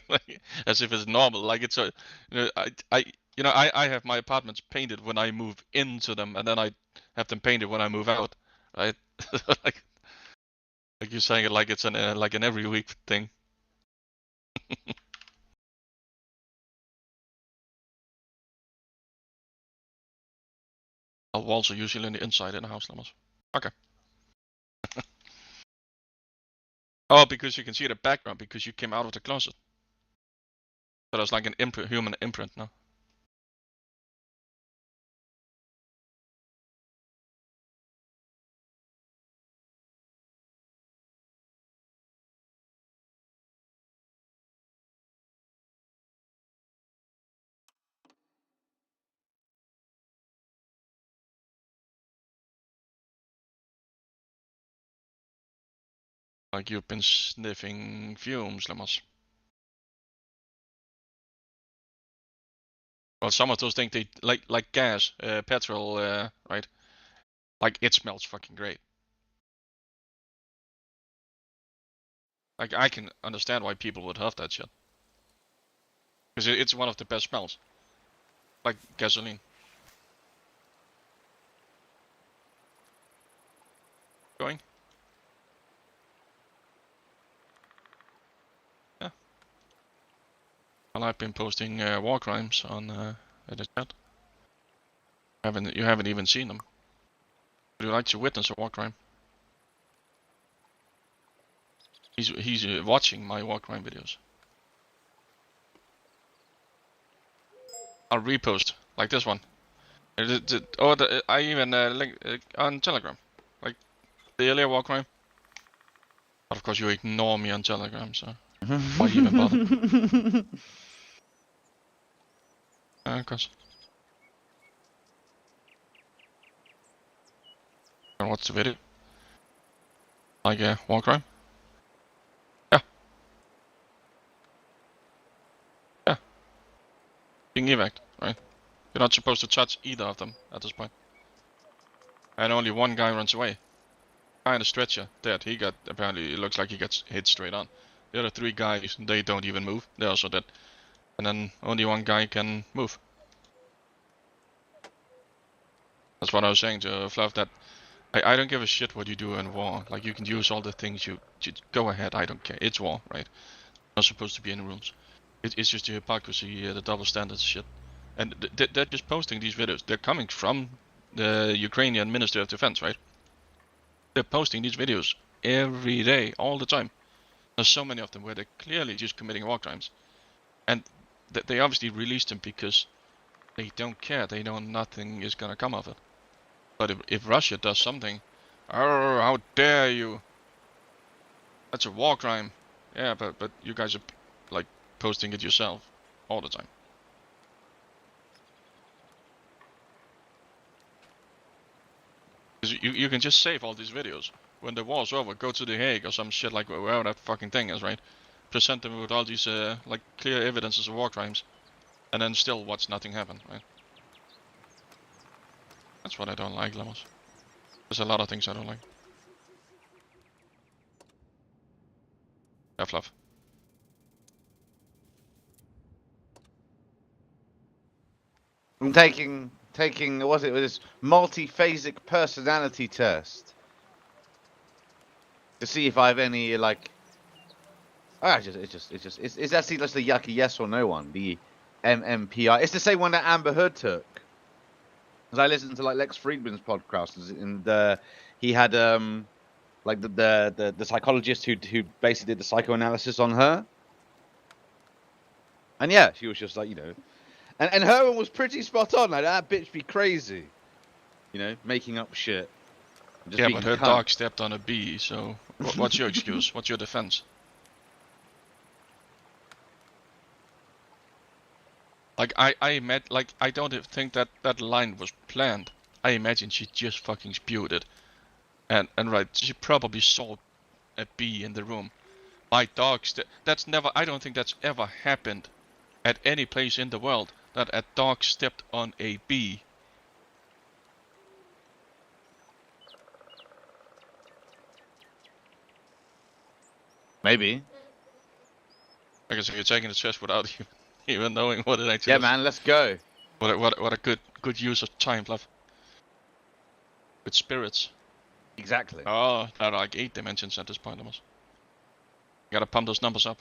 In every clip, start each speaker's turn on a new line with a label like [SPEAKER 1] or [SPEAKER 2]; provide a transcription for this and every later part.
[SPEAKER 1] Like, as if it's normal. Like it's a, I have my apartments painted when I move into them, and then I have them painted when I move out, right? like, like you're saying it like it's an every week thing. Walls are usually on the inside in the house, Lemons. Okay. Oh, because you can see the background because you came out of the closet. So there's like an human imprint now. Like you've been sniffing fumes, Lemons. Well, some of those things they like gas, petrol, right? Like it smells fucking great. Like I can understand why people would huff that shit because it's one of the best smells, like gasoline. Going? Yeah. Well, I've been posting war crimes on the chat. You haven't even seen them. Would you like to witness a war crime? He's watching my war crime videos. I'll repost like this one. I even link on Telegram, like the earlier war crime. But of course, you ignore me on Telegram, so why even bother? Of course. And what's the video? Like a war crime? Yeah, yeah. Being evac, right? You're not supposed to touch either of them at this point. And only one guy runs away. Guy in a stretcher, dead. He got, apparently, it looks like he gets hit straight on. The other three guys, they don't even move. They're also dead. And then only one guy can move. That's what I was saying to Fluff, that I don't give a shit what you do in war. Like, you can use all the things you go ahead, I don't care. It's war, right? Not supposed to be in rooms. It's just the hypocrisy, the double standards shit. And they're just posting these videos. They're coming from the Ukrainian Ministry of Defense, right? They're posting these videos every day, all the time. There's so many of them where they're clearly just committing war crimes. And they obviously released them because they don't care. They know nothing is gonna come of it. But if Russia does something, oh, how dare you? That's a war crime. Yeah, but you guys are like posting it yourself all the time. Because you can just save all these videos. When the war's over, go to The Hague or some shit like wherever that fucking thing is, right? Present them with all these like clear evidences of war crimes, and then still watch nothing happen, right? That's what I don't like, Lemos. There's a lot of things I don't like. Yeah, Fluff.
[SPEAKER 2] I'm taking what was it? This multiphasic personality test to see if I have any like. It's actually just the yucky yes or no one. The MMPI. It's the same one that Amber Heard took. Because I listened to like Lex Friedman's podcast, and he had like the psychologist who basically did the psychoanalysis on her. And yeah, she was just like, and her one was pretty spot on. Like, that bitch be crazy, making up shit. Just
[SPEAKER 1] Yeah,
[SPEAKER 2] being
[SPEAKER 1] but
[SPEAKER 2] a
[SPEAKER 1] her
[SPEAKER 2] cunt.
[SPEAKER 1] dog stepped on a bee, so what's your excuse? What's your defense? Like I don't think that line was planned. I imagine she just fucking spewed it. And right, she probably saw a bee in the room. My dog, that's never, I don't think that's ever happened at any place in the world that a dog stepped on a bee.
[SPEAKER 2] Maybe.
[SPEAKER 1] I guess if you're taking the test without even knowing what it actually
[SPEAKER 2] Yeah,
[SPEAKER 1] is.
[SPEAKER 2] man, let's go.
[SPEAKER 1] What a good use of time, Fluff. With spirits.
[SPEAKER 2] Exactly.
[SPEAKER 1] Oh, there are like 8 dimensions at this point almost. You gotta pump those numbers up.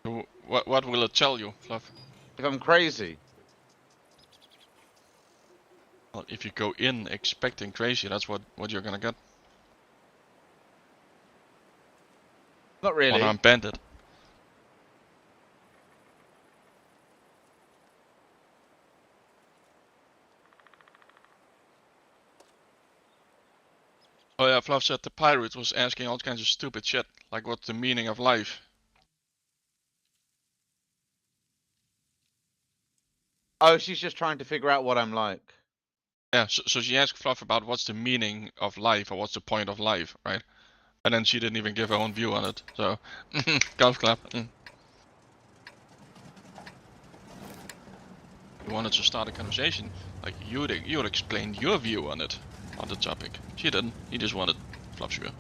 [SPEAKER 1] So what will it tell you, Fluff?
[SPEAKER 2] If I'm crazy.
[SPEAKER 1] Well, if you go in expecting crazy, that's what you're gonna get.
[SPEAKER 2] Not really.
[SPEAKER 1] One-armed bandit. Oh yeah, Fluff said the pirate was asking all kinds of stupid shit, like what's the meaning of life?
[SPEAKER 2] Oh, she's just trying to figure out what I'm like.
[SPEAKER 1] Yeah, so she asked Fluff about what's the meaning of life or what's the point of life, right? And then she didn't even give her own view on it, so golf clap. You wanted to start a conversation, like you'd explain your view on it, on the topic. She didn't, he just wanted Fluff's view.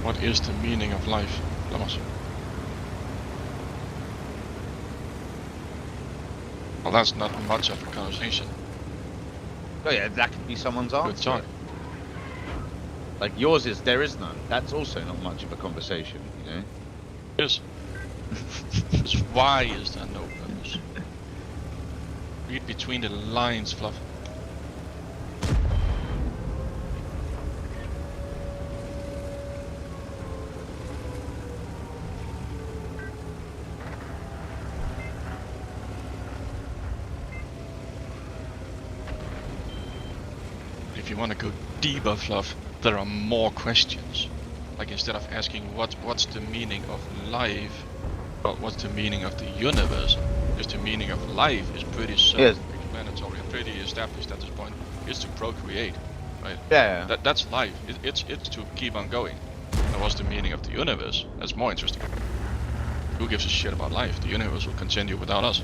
[SPEAKER 1] What is the meaning of life, Lamas? Well, that's not much of a conversation.
[SPEAKER 2] Oh yeah, that could be someone's answer.
[SPEAKER 1] Good talk.
[SPEAKER 2] Like yours is, there is none. That's also not much of a conversation, you know?
[SPEAKER 1] Yes. Just why is there no purpose? Read between the lines, Fluff. If you want to go deeper, Fluff, there are more questions. Like instead of asking what's the meaning of life, or what's the meaning of the universe, because the meaning of life is pretty self-explanatory and pretty established at this point. It's to procreate, right?
[SPEAKER 2] Yeah.
[SPEAKER 1] That's life. It's to keep on going. And what's the meaning of the universe? That's more interesting. Who gives a shit about life? The universe will continue without us.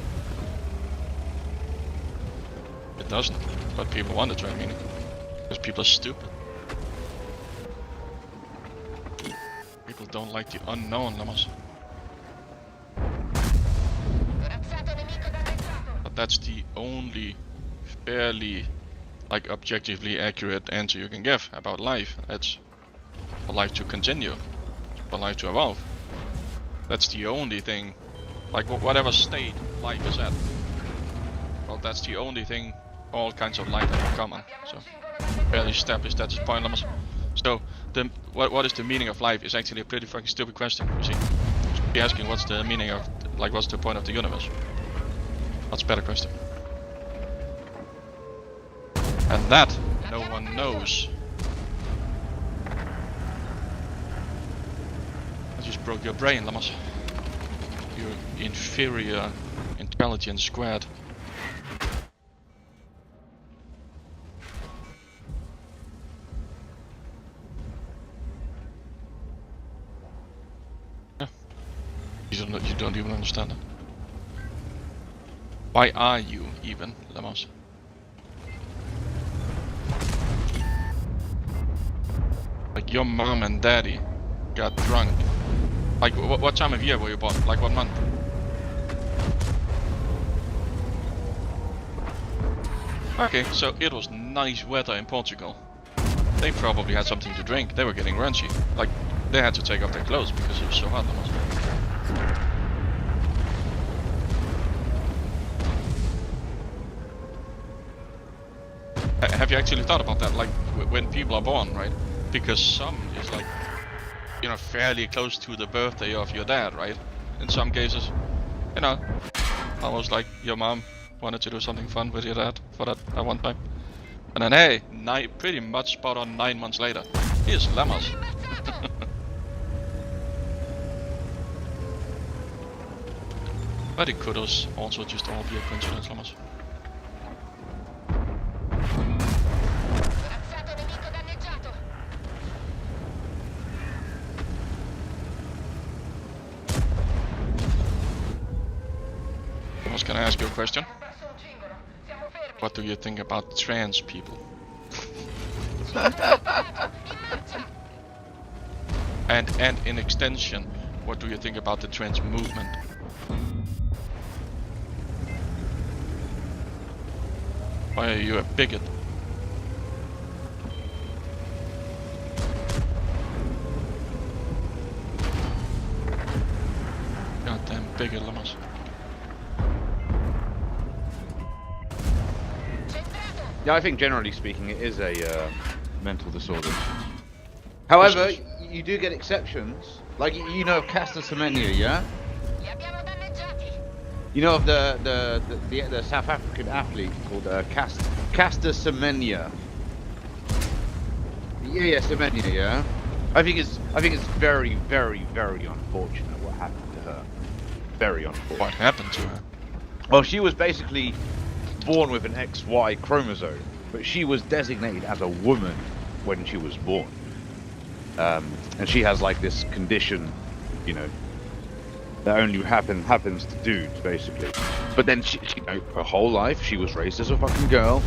[SPEAKER 1] It doesn't, but people want to try meaning. Because people are stupid. People don't like the unknown, Lamas. But that's the only fairly, like, objectively accurate answer you can give about life. It's for life to continue, for life to evolve. That's the only thing, like whatever state life is at. Well, that's the only thing all kinds of life have in common. So, fairly established at this point, Lamas. So, what is the meaning of life is actually a pretty fucking stupid question, you see. You should be asking what's the meaning of, like, what's the point of the universe? That's a better question. And that, no one knows. I just broke your brain, Lamas. You inferior intelligence squared. You don't even understand it. Why are you even, Lamas? Like your mom and daddy got drunk. Like what time of year were you born? Like what month? Okay, so it was nice weather in Portugal. They probably had something to drink. They were getting raunchy. Like they had to take off their clothes because it was so hot. Lamas. have you actually thought about that? Like when people are born, right? Because some is like, you know, fairly close to the birthday of your dad, right? In some cases, you know, almost like your mom wanted to do something fun with your dad for that at one time. And then hey, pretty much spot on 9 months later, here's Lammers. But it could also just all be a coincidence, Lammers. Lammers, can I ask you a question? What do you think about trans people? and in extension, what do you think about the trans movement? Why are you a bigot? Goddamn bigot, Lammers.
[SPEAKER 2] Yeah, I think generally speaking, it is a mental disorder. However, you do get exceptions. Like you know of Caster Semenya, yeah? You know of the South African athlete called Caster Semenya. Yeah, Semenya, yeah. I think it's very, very, very unfortunate what happened to her. Very unfortunate.
[SPEAKER 1] What happened to her?
[SPEAKER 2] Well, she was basically born with an XY chromosome, but she was designated as a woman when she was born. And she has like this condition, you know, that only happens to dudes, basically. But then she you know, her whole life she was raised as a fucking girl,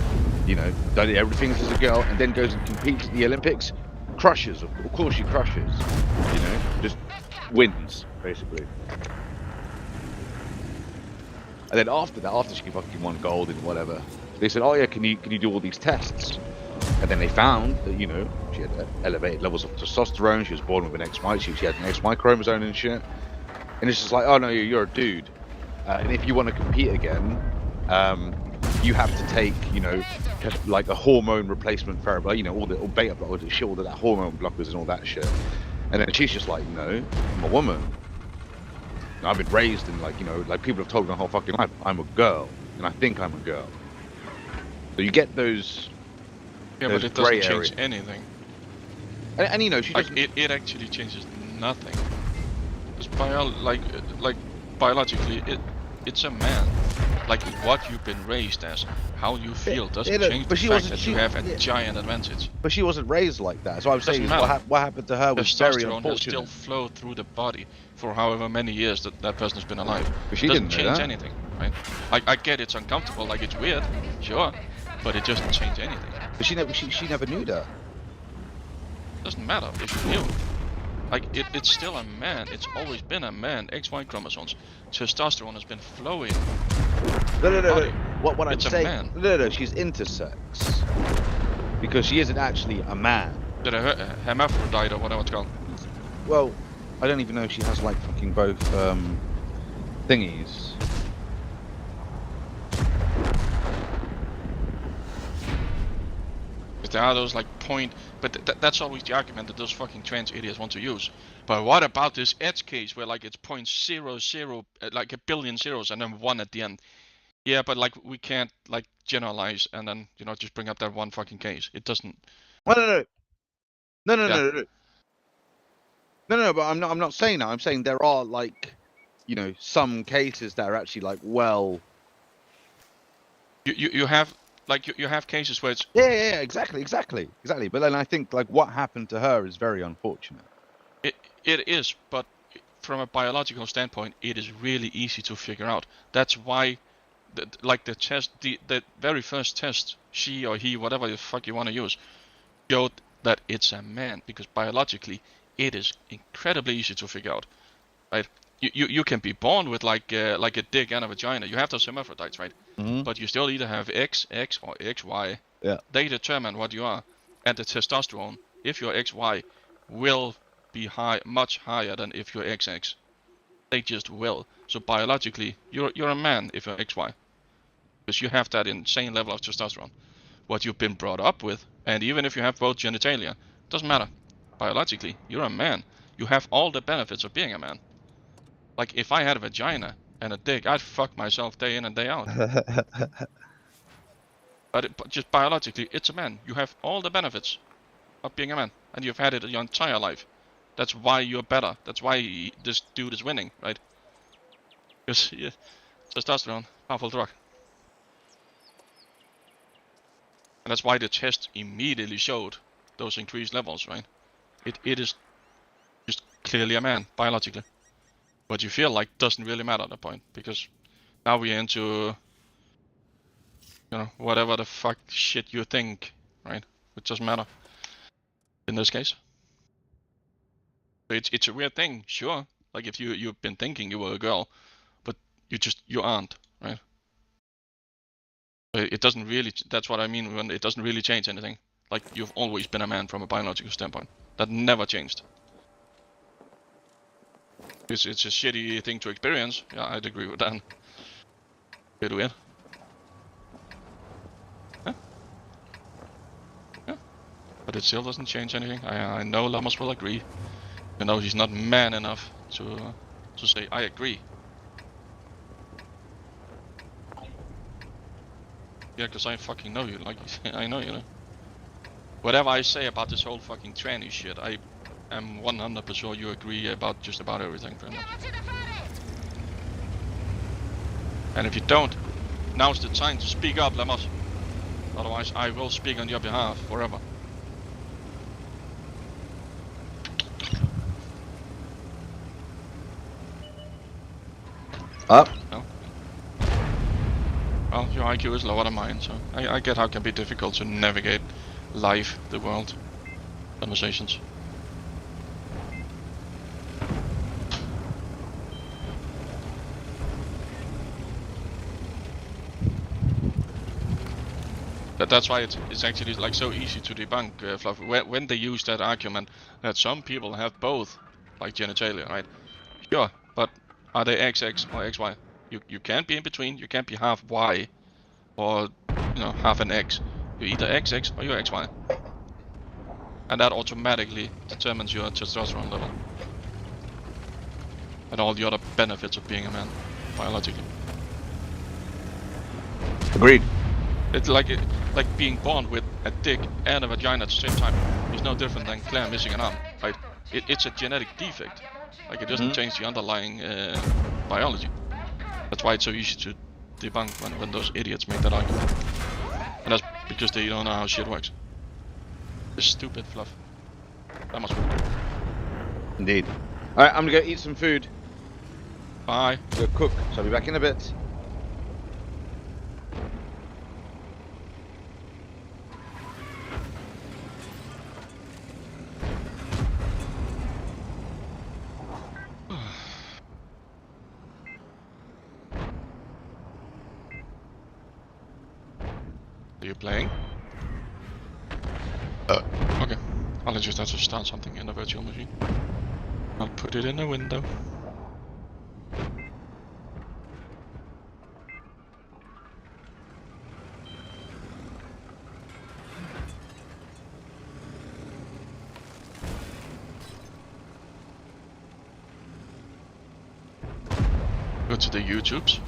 [SPEAKER 2] you know, did everything as a girl, and then goes and competes at the Olympics, crushes. Of course she crushes, you know, just wins basically. And then after that, after she fucking won gold and whatever, they said, "Oh yeah, can you do all these tests?" And then they found that, you know, she had elevated levels of testosterone. She was born with an XY. She had an XY chromosome and shit. And it's just like, oh no, you're a dude. And if you want to compete again, you have to take, you know, like a hormone replacement therapy, you know, all beta blockers, shit, all that hormone blockers and all that shit. And then she's just like, no, I'm a woman. I've been raised in, like, you know, like people have told me my whole fucking life, I'm a girl, and I think I'm a girl. So you get those.
[SPEAKER 1] Yeah, but it doesn't change anything.
[SPEAKER 2] And you know, she
[SPEAKER 1] like
[SPEAKER 2] doesn't.
[SPEAKER 1] It actually changes nothing. Because biologically, it's a man. Like what you've been raised as, how you feel doesn't change the fact that you have a giant advantage.
[SPEAKER 2] But she wasn't raised like that. So I'm saying what happened to her was very unfortunate. Testosterone
[SPEAKER 1] has still flowed through the body for however many years that person has been alive.
[SPEAKER 2] But she
[SPEAKER 1] doesn't
[SPEAKER 2] didn't
[SPEAKER 1] change anything, right? I get it's uncomfortable, like it's weird, sure, but it doesn't change anything.
[SPEAKER 2] But she never knew that.
[SPEAKER 1] Doesn't matter if you knew. Like it's still a man. It's always been a man. XY chromosomes. Testosterone has been flowing.
[SPEAKER 2] No. What I'm saying?
[SPEAKER 1] Man.
[SPEAKER 2] No. She's intersex because she isn't actually a man.
[SPEAKER 1] A hermaphrodite or whatever it's called.
[SPEAKER 2] Well, I don't even know if she has like fucking both thingies.
[SPEAKER 1] There are those like but that's always the argument that those fucking trans idiots want to use. But what about this edge case where like it's 0.00, like a billion zeros and then 1 at the end? Yeah, but like we can't like generalize and then, you know, just bring up that one fucking case. It doesn't.
[SPEAKER 2] No. No. But I'm not saying that. I'm saying there are like, you know, some cases that are actually like, well.
[SPEAKER 1] You have. Like you have cases where it's
[SPEAKER 2] yeah, exactly. But then I think like what happened to her is very unfortunate.
[SPEAKER 1] It is, but from a biological standpoint, it is really easy to figure out. That's why, the test, the very first test, she or he, whatever the fuck you want to use, showed that it's a man because biologically it is incredibly easy to figure out, right? You can be born with like a dick and a vagina. You have those hermaphrodites, right?
[SPEAKER 2] Mm-hmm.
[SPEAKER 1] But you still either have X or XY.
[SPEAKER 2] Yeah.
[SPEAKER 1] They determine what you are, and the testosterone, if you're XY, will be much higher than if you're XX. They just will. So biologically, you're a man if you're XY, because you have that insane level of testosterone. what you've been brought up with. And even if you have both genitalia, doesn't matter. Biologically, you're a man. You have all the benefits of being a man. Like, if I had a vagina and a dick, I'd fuck myself day in and day out. But just biologically, it's a man. You have all the benefits of being a man, and you've had it your entire life. That's why you're better. That's why this dude is winning, right? Because yeah, testosterone, powerful drug. And that's why the test immediately showed those increased levels, right? It is just clearly a man, biologically. What you feel like doesn't really matter at that point, because now we're into, you know, whatever the fuck shit you think, right? It doesn't matter in this case. It's a weird thing, sure. Like if you've been thinking you were a girl, but you aren't, right? It doesn't really. That's what I mean when it doesn't really change anything. Like you've always been a man from a biological standpoint. That never changed. It's a shitty thing to experience. Yeah, I'd agree with that. Bit weird. Yeah. Yeah. But it still doesn't change anything. I know Lammers will agree. You know, he's not man enough to say I agree. Yeah, because I fucking know you. Like I know you. Know. Whatever I say about this whole fucking tranny shit, I am 100% sure you agree about just about everything, pretty much. And if you don't, now's the time to speak up, Lammers. Otherwise, I will speak on your behalf forever.
[SPEAKER 2] Up.
[SPEAKER 1] No. Well, your IQ is lower than mine, so I get how it can be difficult to navigate life, the world, conversations. That's why it's actually like so easy to debunk, Fluff. When they use that argument that some people have both, like genitalia, right? Sure, but are they XX or XY? You can't be in between. You can't be half Y, or you know half an X. You're either XX or you're XY, and that automatically determines your testosterone level and all the other benefits of being a man, biologically.
[SPEAKER 2] Agreed.
[SPEAKER 1] It's like being born with a dick and a vagina at the same time. It's no different than Claire missing an arm, right? It's a genetic defect. Like it doesn't change the underlying biology. That's why it's so easy to debunk when those idiots make that argument. And that's because they don't know how shit works. It's stupid fluff. That must work.
[SPEAKER 2] Indeed. Alright, I'm gonna go eat some food.
[SPEAKER 1] Bye.
[SPEAKER 2] Go cook, so I'll be back in a bit.
[SPEAKER 1] Are you playing? Okay. I'll just have to start something in the virtual machine. I'll put it in a window. Go to the YouTubes.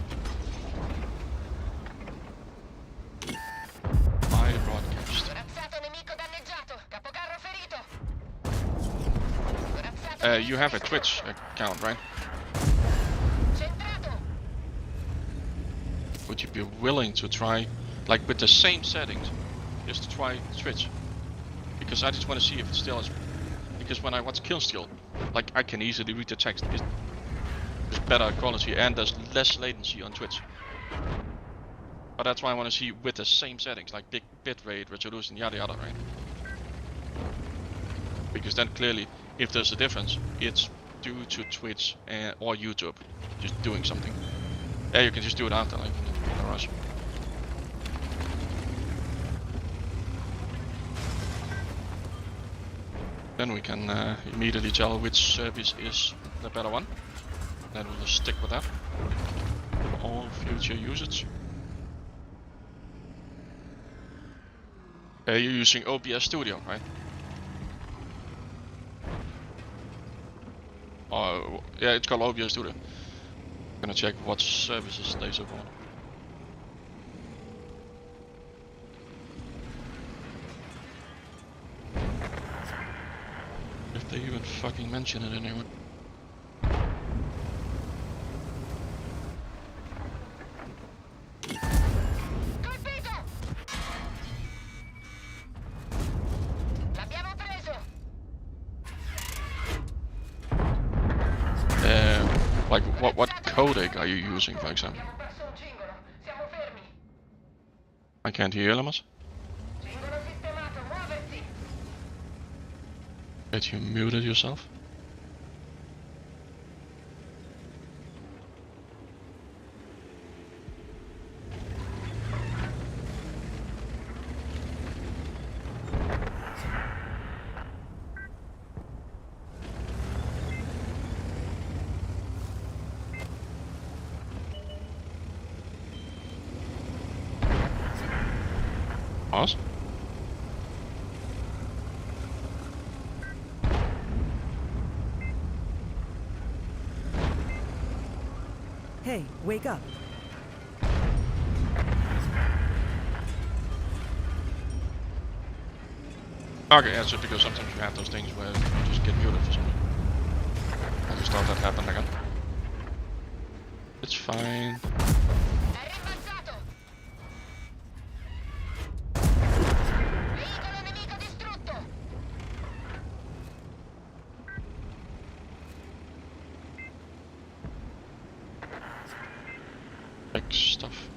[SPEAKER 1] You have a Twitch account, right? Would you be willing to try, like with the same settings, just to try Twitch? Because I just want to see if it still is. Because when I watch Killsteel, like I can easily read the text. It's better quality and there's less latency on Twitch. But that's why I want to see with the same settings, like big bitrate, resolution, yada yada, right? Because then clearly, if there's a difference, it's due to Twitch or YouTube just doing something. Yeah, you can just do it after, like in a rush. Then we can immediately tell which service is the better one. Then we'll just stick with that for all future usage. You're using OBS Studio, right? Yeah, it's called OBS Studio. I'm gonna check what services they support. If they even fucking mention it anywhere. Like what codec are you using, for example? I can't hear you, Lamas. Did you muted yourself? Pause.
[SPEAKER 3] Hey, wake up.
[SPEAKER 1] Okay, yeah, so because sometimes you have those things where you just get muted for some reason. I just thought that happened again. It's fine. Like stuff.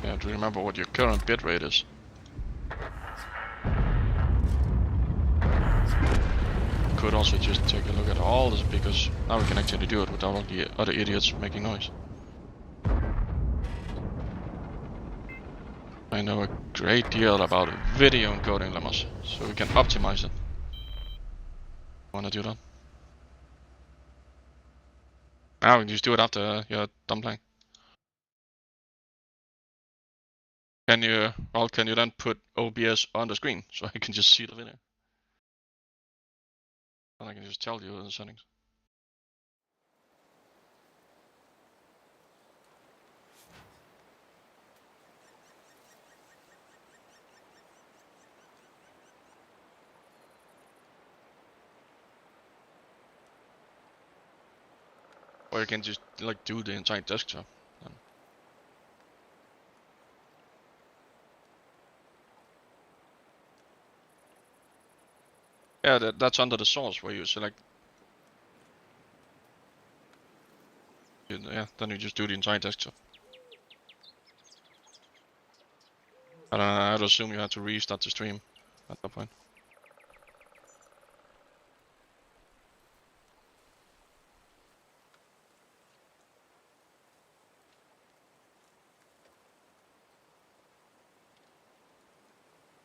[SPEAKER 1] You have to remember what your current bitrate is. Could also just take a look at all this, because now we can actually do it without all the other idiots making noise. I know a great deal about video encoding, Lamas, so we can optimize it. Wanna do that? Now we can just do it after you're done playing. Can you then put OBS on the screen so I can just see the video? And I can just tell you the settings. Or you can just like do the entire desktop. Yeah, that's under the source where you select. Yeah, then you just do the entire desktop. And I'd assume you had to restart the stream at that point.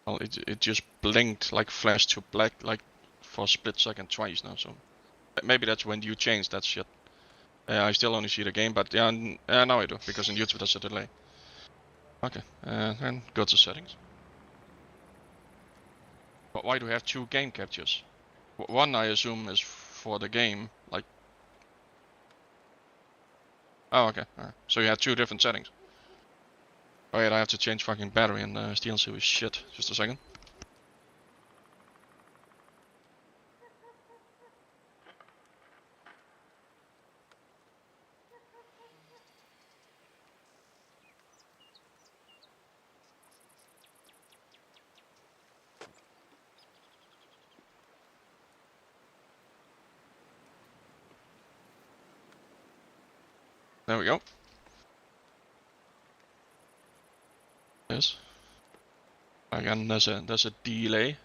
[SPEAKER 1] Well, it just blinked like flash to black like for a split second twice now, so maybe that's when you change that shit. I still only see the game, but yeah, now I do, because in YouTube there's a delay. Okay, and go to settings. But why do we have two game captures? One I assume is for the game, like... Oh, okay, alright. So you have two different settings. Oh wait, I have to change fucking battery in the Steel Series. Shit, just a second. There we go. Yes. Again, there's a delay.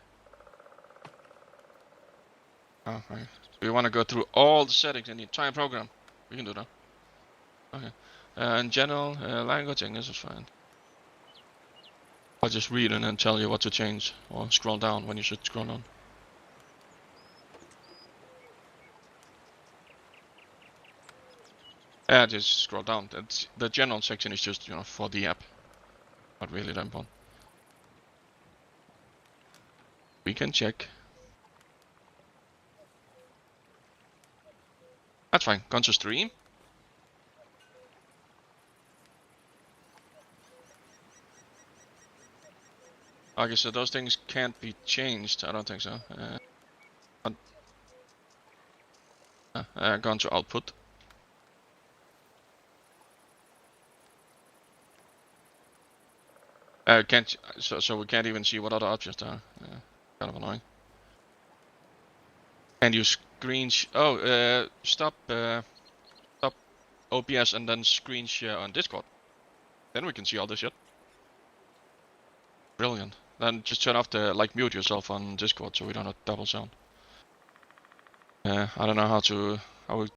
[SPEAKER 1] Oh, okay. Do you want to go through all the settings in the entire program? We can do that. Okay. And general language English is fine. I'll just read and then tell you what to change or scroll down when you should scroll down. Yeah, just scroll down. That's the general section is just for the app, not really that important. We can check. That's fine. Gone to stream. Okay, so those things can't be changed. I don't think so. Gone to output. Can't so we can't even see what other objects are. Kind of annoying. And you stop OBS and then screen share on Discord. Then we can see all this shit. Brilliant. Then just turn off the mute yourself on Discord so we don't have double sound. I don't know how we